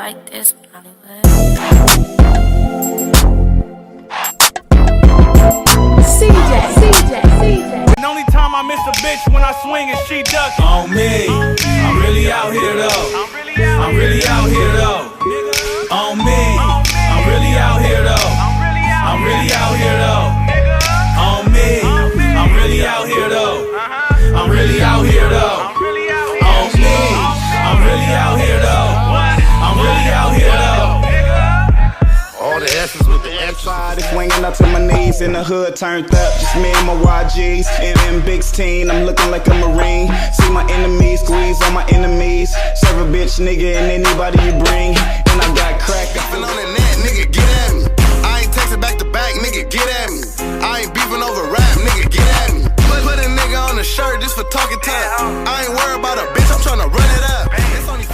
like this, Hollywood. CJ. The only time I miss a bitch when I swing and she ducks. On me, I'm really out here though. I'm really out here though. On me, I'm really out here though. I'm really out here though. On me, I'm really out here though. I'm really out here though. On me, I'm really out here though. I'm really out here though. All the S's with the X-side, swinging up to my knees in the hood, turned up. Just me and my YGs, and Big Teen. I'm looking like a Marine. See my enemies, squeeze on my enemies. Serve a bitch, nigga, and anybody you bring. And I got crack. Beefing on the net, nigga, get at me. I ain't texting back to back, nigga, get at me. I ain't beefing over rap, nigga, get at me. Put a nigga on the shirt just for talking tough. I ain't worried about a bitch, I'm tryna run it up. It's only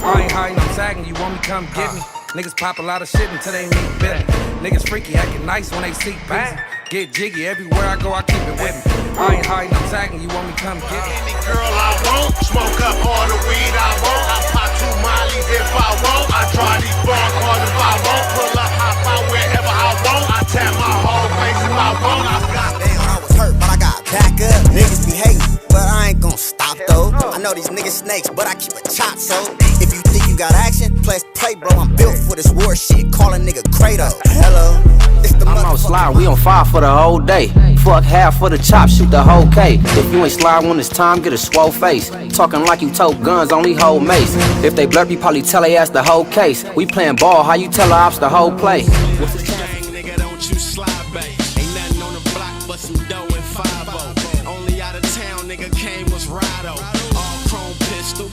I ain't hiding, I'm sagging, you want me, come get me. Niggas pop a lot of shit until they need Billy. Niggas freaky, acting nice when they see busy. Get jiggy, everywhere I go, I keep it with me. I ain't hiding, I'm sagging, you want me, come get me. Any girl I want, smoke up all the weed I want. I pop 2 mollies if I want. I try these bar cards if I want. Pull up, hop out wherever I want. I tap my whole face if I want. I got damn, I was hurt, but I got back up. Niggas be hating, but I ain't gon' stop though. I know these niggas snakes, but I keep a chop, so if you think you got action, play bro, I'm built for this war shit. Call a nigga Kratos. Hello, it's the I'm on slide, we on fire for the whole day. Fuck half for the chop, shoot the whole K. If you ain't slide when it's time, get a swole face. Talking like you tote guns, only hold mace. If they blurb, you probably tell they ass the whole case. We playing ball, how you tell the ops the whole play? What's the gang, nigga, don't you slide, babe. Ain't nothing on the block but some dough and 5-0. Only out of town, nigga, came was Rado. All chrome pistol,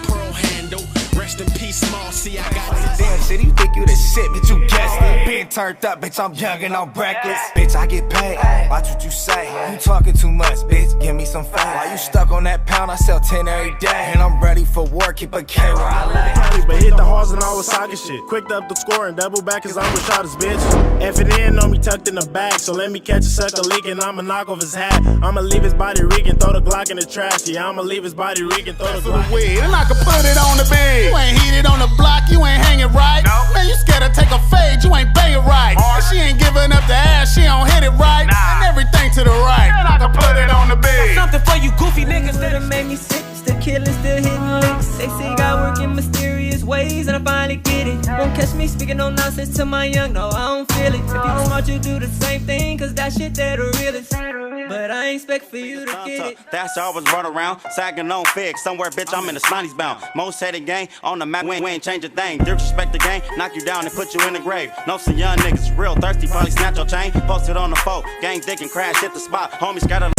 pearl handle. Rest in peace, small C, I got this. Damn shit, you think you the shit, bitch, you guessed it. Being turned up, bitch, I'm young and I'm reckless. Bitch, I get paid, watch what you say. You talking too much, bitch, give me some fame. While you stuck on that pound, I sell 10 every day. And I'm ready for war, keep a K where I lay. But hit the halls and all was socket shit. Quicked up the score and double back cause I'm Rashada's bitch. F it in on me tucked in the bag, so let me catch a sucker leaking. I'ma knock off his hat. I'ma leave his body reeking, throw the Glock in the trash. Yeah, I'ma leave his body reeking, throw the Glock. And I can put it on the bed. You ain't heated on the block, you ain't hanging right. No. Man, you scared to take a fade, you ain't banging right. And she ain't giving up the ass, she don't hit it right. And everything to the right. And I can put it on the bed. Something for you goofy niggas that have made me sick. Still killing, still hitting licks. They say God work in mysterious ways, and I finally get it. Won't catch me speaking no nonsense to my young, no, I don't feel it. If you smart, you do the same thing, cause that shit that the realest. But I ain't expect for you to get it. That's all I was run around, sagging on fig. Somewhere, bitch, I'm in the Smileys bound. Most headed gang on the map, we ain't change a thing. Disrespect the game, knock you down and put you in the grave. Know some young niggas real thirsty, probably snatch your chain. Posted on the phone, gang dick and crash, hit the spot. Homies got a